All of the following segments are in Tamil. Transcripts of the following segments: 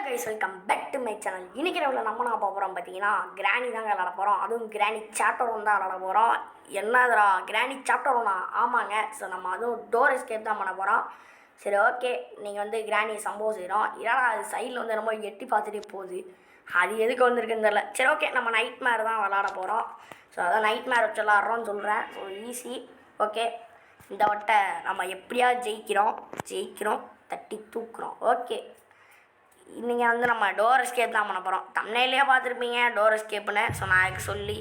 Guys welcome back to my channel. இன்னைக்கு நம்ம நான் போகிறோம் பார்த்தீங்கன்னா கிராணி தாங்க விளாட போகிறோம். அதுவும் கிராணி சாப்டர் 1 தான் விளாட போகிறோம். என்னதுரா கிராணி சாப்டர் 1? ஆமாங்க. ஸோ நம்ம அதுவும் டோர் எஸ்கேப் தான் பண்ண போகிறோம். சரி, ஓகே. நீங்கள் வந்து கிராணி சம்பவம் செய்கிறோம். ஏன்னா அது சைடில் வந்து ரொம்ப எட்டி பார்த்துட்டே போகுது. அது எதுக்கு வந்திருக்குன்னு தெரியல. சரி, ஓகே. நம்ம நைட் மேர் தான் விளாட போகிறோம். ஸோ அதான் நைட் மேர் வச்சு விளாட்றோன்னு சொல்கிறேன். So easy. ஓகே, இந்த வட்டை நம்ம எப்படியா ஜெயிக்கிறோம், தட்டி தூக்குறோம். ஓகே, நீங்கள் வந்து நம்ம டோர் எஸ்கேப் தான் பண்ண போகிறோம். தம்ப்நெயிலே பார்த்துருப்பீங்க டோர் எஸ்கேப்னு. ஸோ நான் அதுக்கு சொல்லி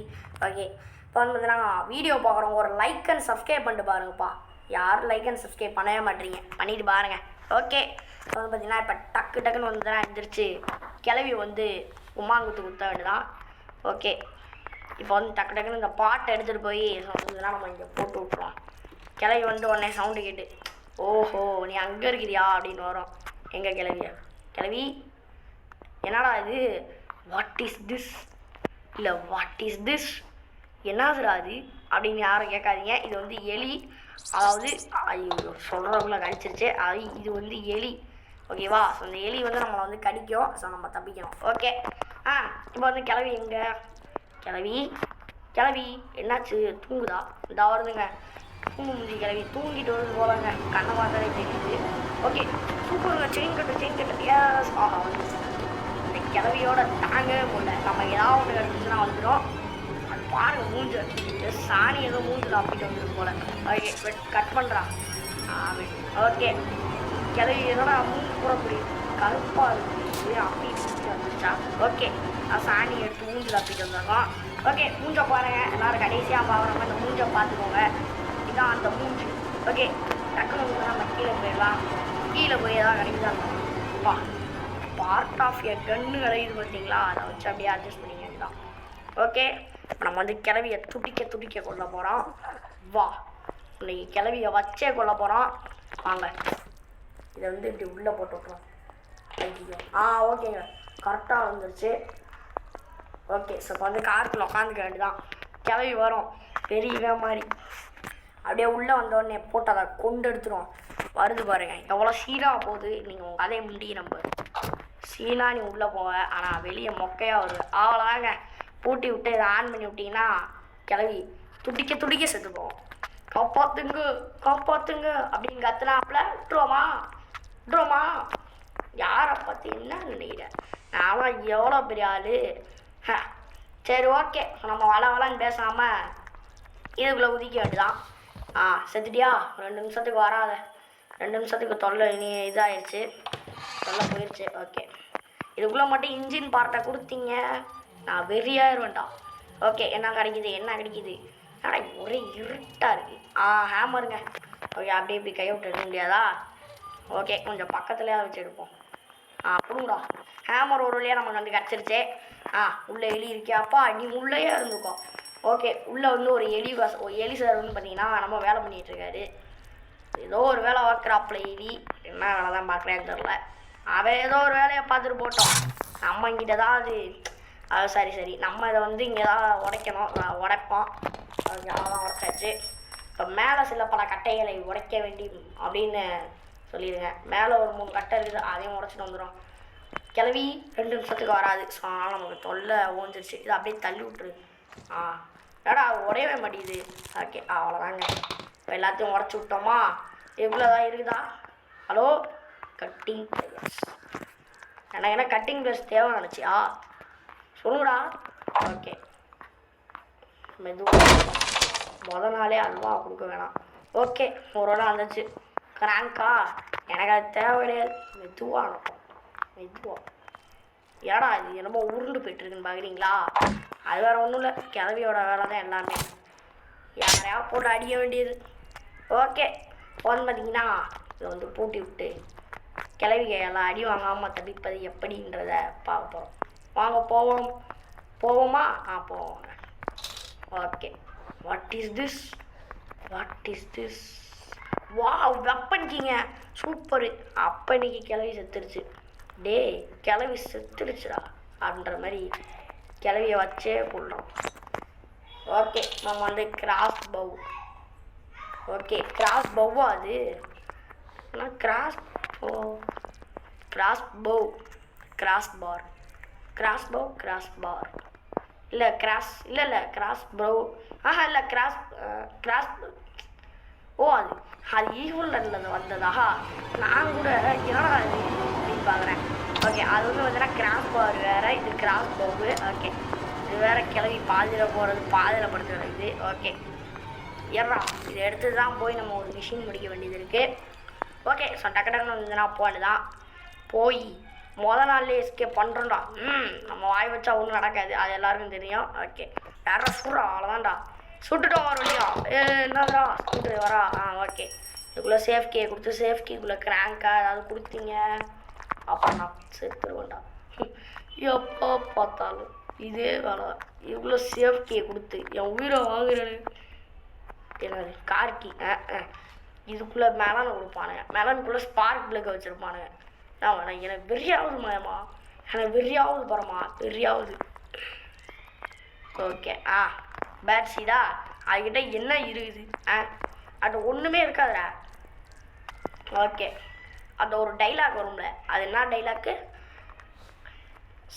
ஓகே. இப்போ வந்து பார்த்தீங்கன்னா வீடியோ பார்க்குறோம், ஒரு லைக் அண்ட் சப்ஸ்கிரைப் பண்ணிட்டு பாருங்கப்பா. யாரும் லைக் அண்ட் சப்ஸ்கிரைப் பண்ணவே மாட்டீங்க, பண்ணிட்டு பாருங்கள். ஓகே, இப்போ வந்து பார்த்தீங்கன்னா இப்போ டக்குன்னு வந்து தான் எழுந்திரிச்சு கிளவி வந்து உமாங்குத்து குத்த வேண்டியதான். ஓகே, இப்போ வந்து டக்குன்னு இந்த பாட்டை எடுத்துகிட்டு போய் சொன்னதுலாம் நம்ம இங்கே போட்டு விட்ருவோம். கிளவி வந்து உடனே சவுண்டு கேட்டு ஓஹோ நீ அங்கே இருக்கிறியா அப்படின்னு வரும். எங்கே கிளவி என்னடா இது, வாட் இஸ் திஸ், இல்லை வாட் இஸ் திஸ், என்னதுடா அது அப்படின்னு யாரும் கேட்காதீங்க. இது வந்து எலி, அதாவது ஐயோ சொல்கிறவங்கள கடிச்சிருச்சு. இது வந்து எலி, ஓகேவா? ஸோ அந்த எலி வந்து நம்மளை வந்து கடிக்கும். ஸோ நம்ம தப்பிக்கணும். ஓகே, இப்போ வந்து கிளவி எங்கே கிளவி என்னாச்சு, தூங்குதா? இந்த வருதுங்க, தூங்கு முடிஞ்சு கிளவி தூங்கிட்டு வருது போலங்க, கண்ணை பார்த்தாலே தெரியுது. ஓகே, சூப்பருங்க. செயின் கட்டு ஏஸ். ஆஹா, வந்து இந்த கிளவியோட தாங்கவே முடியல. நம்ம ஏதாவது ஒன்று கிடச்சிச்சுன்னா வந்துடும். அது பாருங்க, மூஞ்சு சாணி ஏதோ மூஞ்சில் அப்பிட்டு வந்துடும் போல. ஓகே, கட் பண்ணுறான். ஓகே, கிளவி ஏதோட மூஞ்சி கூட புரியுது, கருப்பாக இருக்குது, அப்படி வந்துச்சா. ஓகே, சாணி எடுத்து மூஞ்சில் அப்பிட்டு வந்துடுறோம். ஓகே, மூஞ்சை பாருங்கள் எல்லோரும் கடைசியாக பார்க்குறவங்க இந்த மூஞ்சை பார்த்துக்கோங்க. இதுதான் அந்த மூஞ்சி. ஓகே, டக்குனு வந்து நம்ம கீழே போயிடலாம். கீழே போய் எதாவது கிடைக்குதாப்பா, பார்ட் ஆஃப் எ கன்று கிடைக்குது பார்த்தீங்களா, அதை வச்சு அப்படியே அட்ஜஸ்ட் பண்ணிக்க வேண்டியதான். ஓகே, இப்போ நம்ம வந்து கிளவியை துடிக்க கொள்ள போகிறோம். வா, இன்னைக்கு கிளவியை வச்சே கொள்ள போகிறோம். வாங்க, இதை வந்து இப்படி உள்ளே போட்டு விட்ருவோம். ஓகேங்க, கரெக்டாக வந்துருச்சு. ஓகே, ஸோ இப்போ வந்து காருக்குள்ள உட்காந்துக்க வேண்டியதான். கிளவி வரும் பெரிய மாதிரி, அப்படியே உள்ளே வந்தோடனே போட்டு அதை கொண்டு எடுத்துருவோம். வருது பாருங்க எவ்வளோ சீனாக போகுது. நீங்கள் உங்கள் கதையை முடி நம்ம சீனாக நீ உள்ளே போவ, ஆனால் வெளியே மொக்கையாக வருது. அவ்வளோதாங்க, பூட்டி விட்டு இதை ஆன் பண்ணி விட்டிங்கன்னா கிளவி துடிக்க செத்து போவோம். காப்பாத்துங்க அப்படின்னு கத்துனாப்புல விட்டுருவோமா? யாரை பார்த்தீங்கன்னா நினைக்கிறேன் நான்லாம் எவ்வளோ பெரிய ஆள். சரி, ஓகே, நம்ம வளன்னு பேசாமல் இதுக்குள்ளே உதிக்க வேண்டியதான். செத்துட்டியா? 2 நிமிஷத்துக்கு வராத, 2 நிமிஷத்துக்கு தொல்லை இனி இதாகிடுச்சு, தொல்லை போயிடுச்சு. ஓகே, இதுக்குள்ளே மட்டும் இன்ஜின் பார்ட்டை கொடுத்தீங்க நான் வெறியாயிருவேன்டா. ஓகே, என்ன கிடைக்கிது? ஆனால் ஒரே இருட்டாக இருக்குது. ஹேமருங்க. ஓகே, அப்படியே இப்படி கை விட்டு எடுக்க முடியாதா? ஓகே, கொஞ்சம் பக்கத்துலேயே வச்சு எடுப்போம். அப்படிங்களா, ஹேமர் ஒரு வழியாக நமக்கு வந்து கிடச்சிருச்சே. உள்ளே எலி இருக்கியாப்பா, நீ உள்ளேயே இருந்துக்கோ. ஓகே, உள்ளே வந்து ஒரு எலி சார் வந்து பார்த்தீங்கன்னா நம்ம வேலை பண்ணிகிட்ருக்காரு. ஏதோ ஒரு வேலை பார்க்குறாப்புல எலி, என்ன வேலை தான் பார்க்குறேன்னு தெரில. அவன் ஏதோ ஒரு வேலையை பார்த்துட்டு போட்டோம். நம்ம இங்கிட்ட தான் அது சரி நம்ம இதை வந்து இங்கே தான் உடைப்போம். அதெல்லாம் உடைச்சாச்சு. இப்போ மேலே சில பல கட்டைகளை உடைக்க வேண்டும் அப்படின்னு சொல்லிடுங்க. மேலே ஒரு 3 கட்டை இருக்குது, அதையும் உடைச்சிட்டு வந்துடும். கிளவி 2 நிமிஷத்துக்கு வராது. ஸோ அதனால் நமக்கு தொல்லை ஓஞ்சிருச்சு. இது அப்படியே தள்ளி விட்டுரு. ஏடா உடையவே மாட்டேங்குது. ஓகே, அவ்வளோதாங்க. இப்போ எல்லாத்தையும் உடச்சி விட்டோமா? எவ்வளோதான் இருக்குதா? Hello, cutting place. எனக்கு என்ன கட்டிங் ப்ளேஸ் தேவை நினச்சியா? சொல்லுடா. ஓகே, மெதுவாக நாளே அல்வா கொடுக்க வேணாம். ஓகே, ஒரு நாள் வந்துச்சு. கிராங்கா எனக்கு அது தேவை கிடையாது. மெதுவாக ஏடா இது என்னமோ உருண்டு போயிட்டுருக்குன்னு பார்க்குறீங்களா? அது வேறு ஒன்றும் இல்லை, கிளவியோட வேலை தான் எல்லாமே. யாரையா போட்டு அடிக்க வேண்டியது. ஓகே, ஃபோன் பார்த்தீங்கன்னா இதை வந்து பூட்டி விட்டு கிளவிக எல்லாம் அடி வாங்காமல் தப்பிப்பது எப்படின்றத பார்க்க போகிறோம். வாங்க போவோமா? போவோங்க. Okay, what is this? வா, வெப்பன்கிங்க சூப்பரு. அப்போ இன்னைக்கு கிளவி செத்துருச்சு. கிளவி செத்துருச்சுடா அப்படின்ற மாதிரி கிளவியை வச்சே கொள்ளுறோம். ஓகே, நம்ம வந்து கிராஸ் பவ். ஓகே, கிராஸ் பவ்வா அது? கிராஸ் பவ் கிராஸ் பார் கிராஸ் பார் இல்லை கிராஸ் இல்லை கிராஸ் ப்ரோ இல்லை கிராஸ் ஓ அது ஈவினில் வந்ததா நான் கூட என்னடா அது அப்படின்னு பார்க்குறேன். ஓகே அது வந்து பார்த்தீங்கன்னா கிராஸ் பார் வேறு, இது கிராஸ் பவு. ஓகே இது வேறு கிளவி பாதியில் போகிறது பாதியில் படுத்துறது இது. ஓகே ஏறா இதை எடுத்து தான் போய் நம்ம ஒரு மிஷின் முடிக்க வேண்டியது இருக்குது. ஓகே ஸோ டக்குன்னு வந்துன்னா போனதான் போய் நாள்லேயே எஸ்கேப் பண்ணுறோம்டா. நம்ம வாய் வச்சா ஒன்றும் நடக்காது, அது எல்லாருக்கும் தெரியும். ஓகே யாரா சுடுறா அவ்வளோதான்டா, சுட்டுட்டோம் வர இல்லையா? என்னடா சுட்டு வரா? ஓகே இதுக்குள்ளே சேஃப் கே கொடுத்து சேஃப் கீக்குள்ளே கிராங்கா ஏதாவது கொடுத்தீங்க அப்போ நான் செத்துருவேன்டா. எப்போ பார்த்தாலும் இதே வேலை. இதுக்குள்ளே சேஃப் கே கொடுத்து என் உயிரை வாங்குறது என்னது கார்கி. இதுக்குள்ளே மெலன் கொடுப்பானுங்க, மெலனுக்குள்ளே ஸ்பார்க் பிளக்கை வச்சுருப்பானுங்க. நான் எனக்கு வெறியாவது மயமா, எனக்கு வெறியாவது பரமா வெறியாவது. ஓகே பேட்ஸிடா அதுக்கிட்ட என்ன இருக்குது? அது ஒன்றுமே இருக்காதுடா. ஓகே அந்த ஒரு டைலாக் வரும்ல, அது என்ன டைலாக்கு?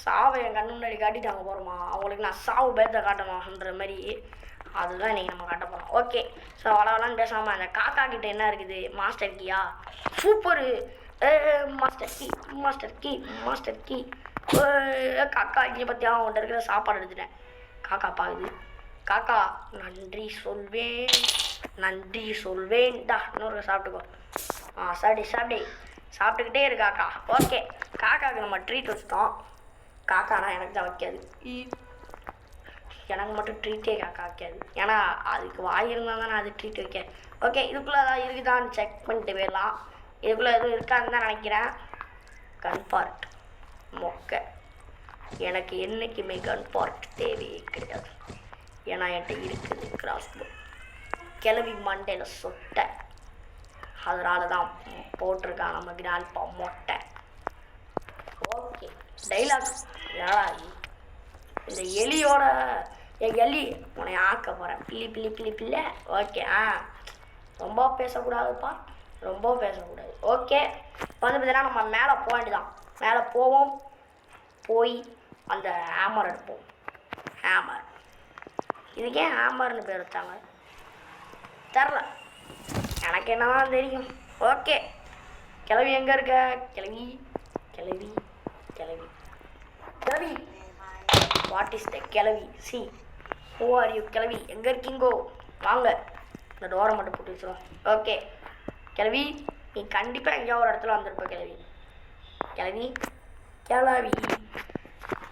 சாவை என் கண்ணு முன்னாடி காட்டிட்டாங்க போகிறோமா, அவங்களுக்கு நான் சாவு பேர்த்த காட்டணும்ன்ற மாதிரி அதுதான் இன்றைக்கி நம்ம காட்ட போகிறோம். ஓகே ஸோ அவ்வளோலாம் பேசாமல் அந்த காக்கா கிட்ட என்ன இருக்குது? மாஸ்டர் கீயா? சூப்பரு மாஸ்டர் கீ காக்கா இங்கே பற்றியா அவன்கிட்ட இருக்கிற சாப்பாடு எடுத்துட்டேன். காக்கா பாக்குது, காக்கா நன்றி சொல்வேன்டா. இன்னொரு சாப்பிட்டுக்கோ. சாப்பிட்டுக்கிட்டே இரு காக்கா. ஓகே காக்காவுக்கு நம்ம ட்ரீட் வச்சுட்டோம். காக்கானா எனக்கு தான் வைக்காது, எனக்கு மட்டும் ட்ரீட்டே காக்கா வைக்காது, ஏன்னா அதுக்கு வாய் இருந்தால் தானே அது ட்ரீட் வைக்க. ஓகே இதுக்குள்ளே ஏதாவது இருக்குதான்னு செக் பண்ணிட்டு போயிடலாம். இதுக்குள்ளே எதுவும் இருக்கான்னு தான் நினைக்கிறேன். கன் பார்ட் மொக்க, எனக்கு என்றைக்குமே கன் பார்ட் தேவையே கிடையாது, ஏன்னா என்கிட்ட இருக்குது கிராஸ்போ. கிளவி மண்டையில் சொட்டை, அதனால தான் போட்டிருக்கான் நம்ம கிராண்ட்பா மொட்டை. ஓகே டைலாக் ஏடா இந்த எலியோட எலி உன்னை ஆக்க போகிறேன் பிள்ளை. ஓகே ரொம்ப பேசக்கூடாதுப்பா, ரொம்ப பேசக்கூடாது. ஓகே இப்போ வந்து பார்த்தீங்கன்னா நம்ம மேலே போக வேண்டியதான். மேலே போவோம், போய் அந்த ஹேமர் எடுப்போம். ஹேமர் இதுக்கு ஏன் ஹேமர்னு பேர் வச்சாங்க தெரில, எனக்கு என்னதான் தெரியும். ஓகே கிளவி எங்கே இருக்க? கிளவி வாட் இஸ் த கிளவி? சி ஹூ ஆர் யூ கிளவி? எங்கே இருக்கீங்கோ? வாங்க இந்த டோரை மட்டும் போட்டு வச்சுருவோம். ஓகே கிளவி நீ கண்டிப்பாக எங்கேயோ ஒரு இடத்துல வந்திருப்ப. கிளவி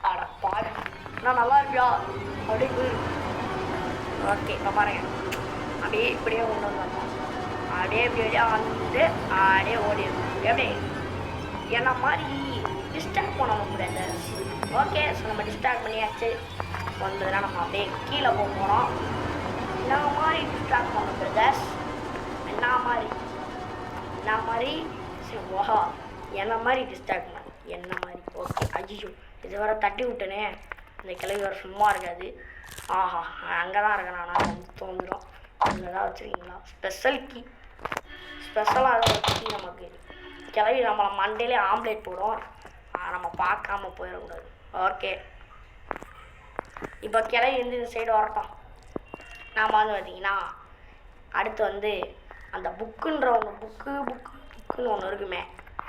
அட பாரு நான் நல்லா இருப்பியா? அப்படியே போய் ஓகே இப்போ பாருங்க, அப்படியே இப்படியே கொண்டு வந்தோம், அப்படியே இப்படியே வந்து அப்படியே ஓடிடும். எப்படி என்ன மாதிரி டிஸ்ட்ராக்ட் பண்ண முடியாது. ஓகே ஸோ நம்ம டிஸ்ட்ராக்ட் பண்ணியாச்சு. வந்ததுன்னா நம்ம அப்படியே கீழே போக போகிறோம். என்ன மாதிரி டிஸ்ட்ராக்ட் பண்ண பிரதர்ஸ்? என்ன மாதிரி சரி ஓஹா என்ன மாதிரி டிஸ்ட்ராக்ட் பண்ண என்ன மாதிரி? ஓகே ஐயோ இது வர தட்டி விட்டனே, இந்த கிளவி வர சும்மா இருக்காது. ஆஹா அங்கே தான் இருக்கேன் நான் தோந்துடும். அங்கே தான் வச்சுருக்கீங்களா ஸ்பெஷலாக அதை வச்சு நமக்கு கிளவி நம்மளை மண்டையிலே ஆம்லேட் போடும், நம்ம பார்க்காம போயிடக்கூடாது. ஓகே இப்போ கிளவி வந்து இந்த சைடு வரட்டும். நாம் வந்து பார்த்திங்கன்னா அடுத்து வந்து அந்த புக்குன்ற ஒன்று புக்குன்னு ஒன்று இருக்குமே,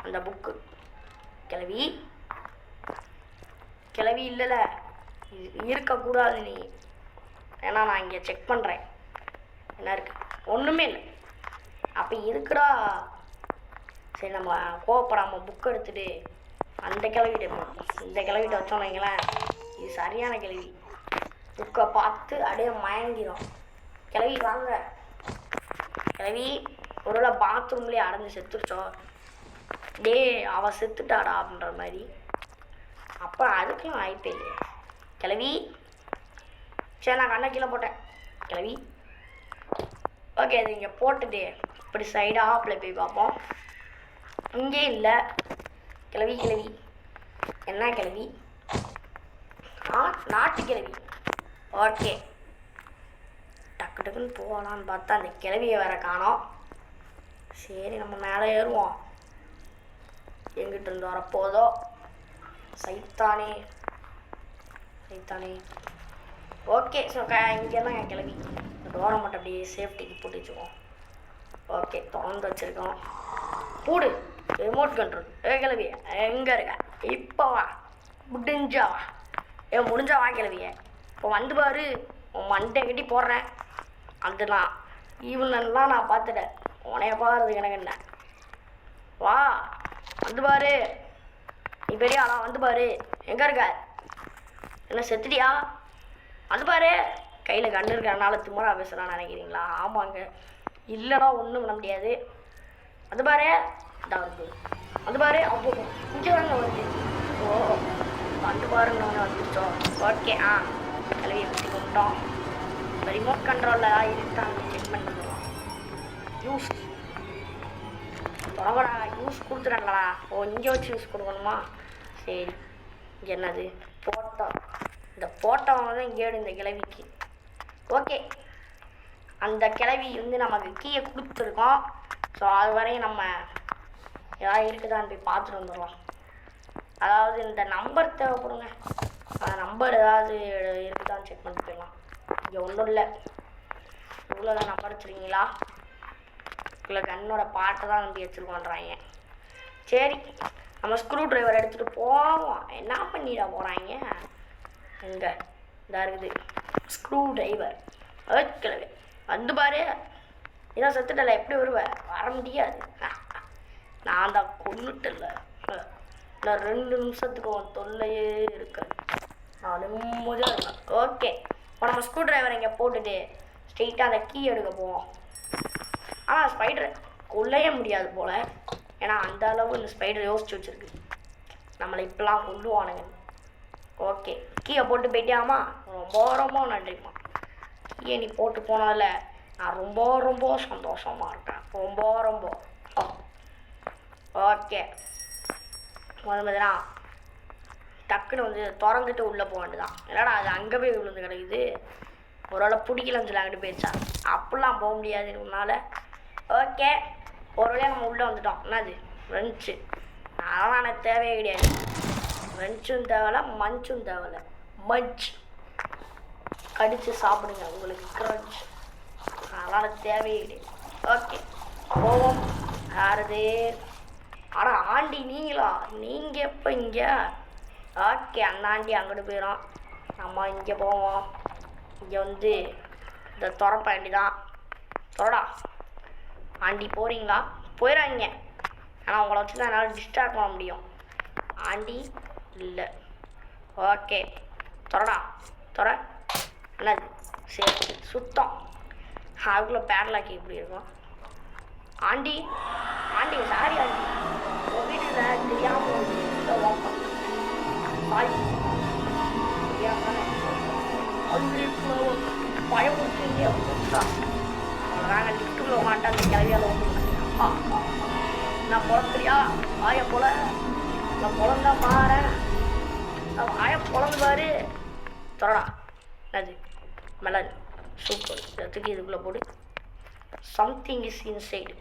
அந்த புக்கு கிளவி இல்லைல்ல இருக்கக்கூடாது நீ, ஏன்னா நான் இங்கே செக் பண்ணுறேன் என்ன இருக்கு, ஒன்றுமே இல்லை. அப்போ இருக்குடா. சரி நம்ம கோவப்படாமல் புக் எடுத்துகிட்டு அந்த கிளவிட்ட இந்த கிளவிட்ட வச்சோன்னு வைங்களேன், இது சரியான கிளவி. புக்கை பார்த்து அப்படியே மயங்கிடும். கிளவி வாங்க. கிளவி ஒருவேளை பாத்ரூம்லேயே அடைஞ்சு செத்துருச்சோ, டே அவள் செத்துட்டாடா அப்படின்ற மாதிரி. அப்போ அதுக்கெலாம் வாய்ப்பே இல்லையா கிளவி? சரி நான் கண்ணை கீழே போட்டேன் கிளவி. ஓகே அது இங்கே போட்டுட்டு இப்படி சைடாக ஆப்பில் போய் பார்ப்போம். இங்கே இல்லை. கிளவி என்ன கிளவி? நாட்டு கிளவி. ஓகே டக்குன்னு போகலான்னு பார்த்தா அந்த கிளவியை வேற காணோம். சரி நம்ம மேலே ஏறுவோம், எங்கிட்ட இருந்து வரப்போதோ. சைத்தானே சைத்தானே. ஓகே ஸோ இங்கே தான் என் கிளம்பி டோரை மட்டும் அப்படியே சேஃப்டிக்கு போட்டு வச்சுக்கோம். ஓகே திறந்து வச்சுருக்கோம். போடு ரிமோட் கண்ட்ரோல். கிளவி எங்கே இருக்க? இப்போ வா, முடிஞ்சா வா. முடிஞ்சா வா கிளவிய. இப்போ வந்து பாரு, உன் மண்டை கட்டி போடுறேன். அந்த நான் ஈவன்லாம் நான் பார்த்துட்டேன். உனைய பாருது எனக்கு என்ன. வா வந்து பாரு, நீ பெரிய ஆளா, வந்து பாரு. எங்கே இருக்க? என்ன செத்துட்டியா? வந்து பாரு. கையில் கண்ணு இருக்கிறனால திமுறா பேசலாம்னு நினைக்கிறீங்களா? ஆமாங்க, இல்லைனா ஒன்றும் பண்ண முடியாது. அது பாரு, இதான் வருது. அது பாரு, அப்போ இங்கே தாங்க வருது. ஓ வந்து பாருங்க வந்துருச்சோம். ஓகே கிளவியை பற்றி கொண்டோம். ரிமோட் கண்ட்ரோலில் இருக்காங்க செக் பண்ணிக்கலாம். Use தொடங்கடா, use கொடுத்துறாங்களா? ஓ இங்கே வச்சு யூஸ் கொடுக்கணுமா? சரி. இங்கே என்னது போட்டோ? இந்த போட்டோவை தான் இங்கே இந்த கிளவிக்கு. ஓகே, அந்த கிளவி வந்து நமக்கு கீயை கொடுத்துருக்கோம். ஸோ அது வரையும் நம்ம ஏதாவது இருக்குதான்னு போய் பார்த்துட்டு வந்துடலாம். அதாவது இந்த நம்பர் தேவைப்படுங்க. அந்த நம்பர் ஏதாவது இருக்குதான்னு செக் பண்ணிட்டு போயிடலாம். இங்கே ஒன்றும் இல்லை. இவ்வளோ தான் நம்பர் வச்சுருக்கீங்களா? இவ்வளோ கண்ணோட பாட்டை தான் நம்பி வச்சுருக்கோன்றாங்க. சரி, நம்ம ஸ்க்ரூ ட்ரைவர் எடுத்துகிட்டு போவோம். என்ன பண்ணிட போகிறாங்க? எங்கே இதாக இருக்குது ஸ்க்ரூ ட்ரைவர். கிளவி வந்து பாரு. இதான் செத்துட்டல, எப்படி வருவேன்? வர முடியாது. நான் தான் கொண்டுட்டல. நான் 2 நிமிஷத்துக்கு உன் தொல்லையே இருக்காது. நான் நிம்மதியாக இருக்கேன். ஓகே, இப்போ நம்ம ஸ்க்ரூ டிரைவர் இங்கே போட்டுட்டு ஸ்ட்ரெயிட்டாக அந்த கீ எடுக்க போவோம். ஆனால் ஸ்பைடர் கொல்லையே முடியாது போல். ஏன்னா அந்த அளவு இந்த ஸ்பைடர் யோசிச்சு வச்சுருக்கு. நம்மளை இப்பெல்லாம் கொல்லுவானுங்க. ஓகே, கீயை போட்டு போயிட்டியாமா? ரொம்ப ரொம்ப நன்றிம்மா. கீயை நீ போட்டு போனதில் நான் ரொம்ப ரொம்ப சந்தோஷமாக இருக்கேன். ரொம்ப ரொம்ப. ஓகே, பார்த்தீங்கன்னா டக்குன்னு வந்து திறந்துட்டு உள்ளே போக வேண்டியதான். என்னடா அது அங்கே போய் விழுந்து கிடக்குது. ஒரு வேளை பிடிக்கலன்னு சொல்லி அங்கிட்டு போயிடுச்சா? அப்படிலாம் போக முடியாது உன்னால். ஓகே, ஒரு வேளையாக நம்ம உள்ளே வந்துட்டோம். என்னது ரெஞ்சு? அதெல்லாம் எனக்கு தேவையே கிடையாது. ரெஞ்சும் தேவையில்ல, மஞ்சும் தேவையில்ல. மஞ்ச் கடித்து சாப்பிடுங்க, உங்களுக்கு க்ரன்ச். அதெல்லாம் எனக்கு தேவையே கிடையாது. ஓகே போவோம். யாருது? ஆனால் ஆண்டி நீங்களா? நீங்கள் எப்போ இங்கே? ஓகே, அந்த ஆண்டி அங்கிட்டு போயிடும். நம்ம இங்கே போவோம். இங்கே வந்து இந்த திறப்ப ஆண்டி தான். தொடடா ஆண்டி, போகிறீங்களா? போயிடாங்க. ஆனால் உங்களை வச்சு தான் என்னால் டிஸ்ட்ராக்ட் பண்ண முடியும். ஆண்டி இல்லை. ஓகே தொடடா, தொட. என்னது? சரி சுத்தம். அதுக்குள்ளே பேரலாக்கி இப்படி இருக்கும். ஆண்டி ஆண்டி சாரி ஆண்டி, உங்கள் வீட்டில் தெரியாமல் சாரி பயமுறுத்தீங்க. நாங்கள் லிஃப்ட்டில் உட்காந்துட்டு அந்த கிளவியால் ஒன்று நான் பிறக்கிறியா வாயை போல? நான் பிறந்தா பாரு, நான் வாயை பிறந்து பாரு. தொடடா. என்னது? மெலன். சூப்பர். தூக்கி இதுக்குள்ளே போடு. Something is inside.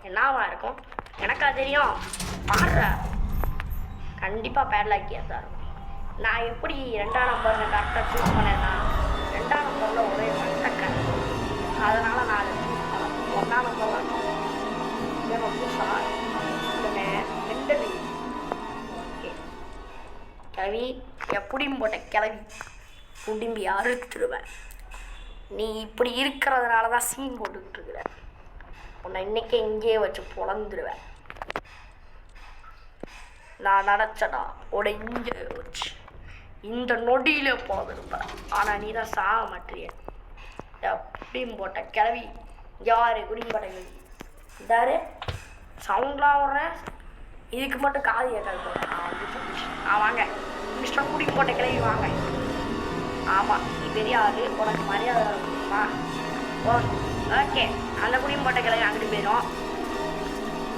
என்னவா இருக்கும்? எனக்கா தெரியும். பாடுற கண்டிப்பாக பேட்லாக்கியாக தான் இருக்கும். நான் எப்படி 2ஆம் நம்பர் கரெக்டாக சூஸ் பண்ணேன்னா 2ஆம் நம்பரில் ஒரே மட்டக்கன். அதனால் நான் அதை சூஸ் பண்ணேன். 1ஆம் நம்பர் தான் புதுசாக ரெண்டது. ஓகே, கிளவி எப்படியும் போட்ட கிளவி குடும்பி அறுத்துடுவேன். நீ இப்படி இருக்கிறதுனால தான் சீன் போட்டுக்கிட்டு இருக்கிற. உன்னை இன்னைக்கே இங்கேயே வச்சு பொழந்துடுவேன். நான் நினச்சடா உன்னை இங்கே வச்சு இந்த நொடியில் போதுருப்பேன். ஆனால் நீ தான் சாக மாட்டிய. எப்படியும் போட்ட கிளவி. யாரு குடியும் போட்ட கிளவி? இதாரு சவுண்ட்லாம் விட்றேன். இதுக்கு மட்டும் காது கேட்காது. வாங்க மிஸ்டர் குடியும் போட்ட கிளவி வாங்க. ஆமாம், நீ பெரிய ஆளு, உனக்கு மரியாதை இருக்குமா? ஓகே, அந்த குடியும் போட்ட கிளவி அங்கிட்டு போயிடும்.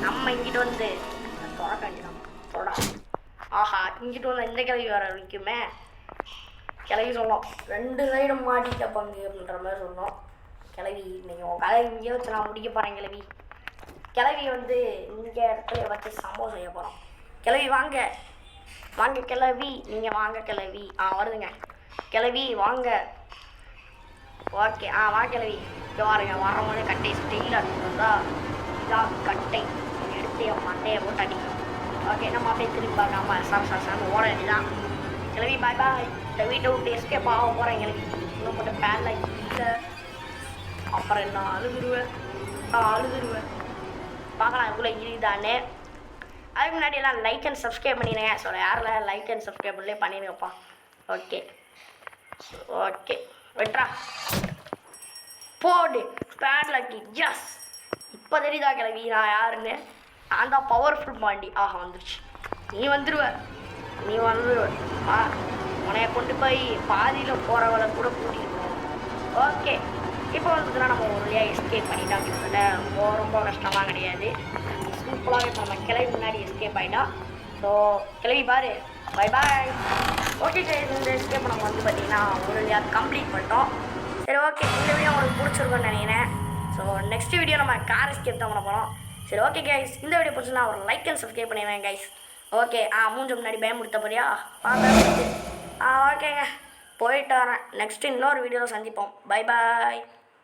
நம்ம இங்கிட்டு வந்து தொடக்க வேண்டியதான். தொடா. ஆஹா, இங்கிட்டு வந்து இந்த கிளவி வர வைக்குமே. கிளவி சொன்னோம் 2 சைடும் மாட்டிட்ட பங்கு அப்படின்ற மாதிரி சொன்னோம். கிளவி இன்னைக்கு உன் கதை இங்கே வச்சு நான் முடிக்க போகிறேன். கிளவி வந்து இங்கே இடத்துல வச்சு சம்பவம் செய்ய போகிறோம். கிளவி வாங்க. வாங்க கிளவி, நீங்கள் வாங்க கிளவி. வருதுங்க கிளவி, வாங்க. ஓகே, வா கிளவி. இங்கே வாருங்க. வரும்போது கட்டை ஸ்டெயில் அடிச்சுருந்தா இதான் கட்டை. எடுத்து என் மண்டையை போட்டு அடிக்கும். ஓகே, நம்ம அப்படியே திரும்பி பார்க்காம சார் ஓட வேண்டியதான். கிளவி பாய் பாய். இந்த வீட்டை விட்டு எஸ்கேப் ஆக போகிறேன். எனக்கு இன்னும் போட்ட பேனில் இல்லை. அப்புறம் என்ன அழுதுருவேன். பார்க்கலாம் இவ்வளோ இதுதானே. அதுக்கு முன்னாடி எல்லாம் லைக் அண்ட் சப்ஸ்கிரைப் பண்ணிடுங்க. ஸோ யாரில் லைக் அண்ட் சப்ஸ்கிரைப் பண்ணி பண்ணிடுங்கப்பா. ஓகே வெட்ரா போடு பேட்லக்கி. எஸ், இப்போ தெரியுதா கிளவி நான் யாருன்னு? நான் தான் பவர்ஃபுல் பாண்டி. வந்துருச்சு. நீ வந்துடுவ. உனைய கொண்டு போய் பாதியில் போகிறவளை கூட கூட்டிருக்கோம். ஓகே, இப்போ வந்துட்டுனா நம்ம ஒரு வழியாக எஸ்கேப் பண்ணிட்டோம். கிட்டத்தட்ட ரொம்ப கஷ்டமாக கிடையாது. சிம்பிளாகவே இப்போ நம்ம கிளவி முன்னாடி எஸ்கேப் ஆகிட்டா. ஸோ கிளவி பாரு, பை பாய். ஓகே சார், இந்த எஸ்கேப் நம்ம வந்து பார்த்திங்கன்னா ஒரு வழியாக கம்ப்ளீட் பண்ணிட்டோம். சரி, ஓகே, இந்த வீடியோ உங்களுக்கு பிடிச்சிருக்குன்னு நினைக்கிறேன். ஸோ நெக்ஸ்ட் வீடியோ நம்ம கார் எஸ்கேப் தான் பண்ண போகிறோம். சரி, ஓகே கைஸ், இந்த வீடியோ பிடிச்சினா ஒரு லைக் அண்ட் சப்ஸ்கிரைப் பண்ணிடுவேன் கைஸ். ஓகே, மூஞ்சு முன்னாடி பயமுடுத்த போறியா? ஓகேங்க, போயிட்டு வரேன். நெக்ஸ்ட்டு இன்னொரு வீடியோவில் சந்திப்போம். Bye bye.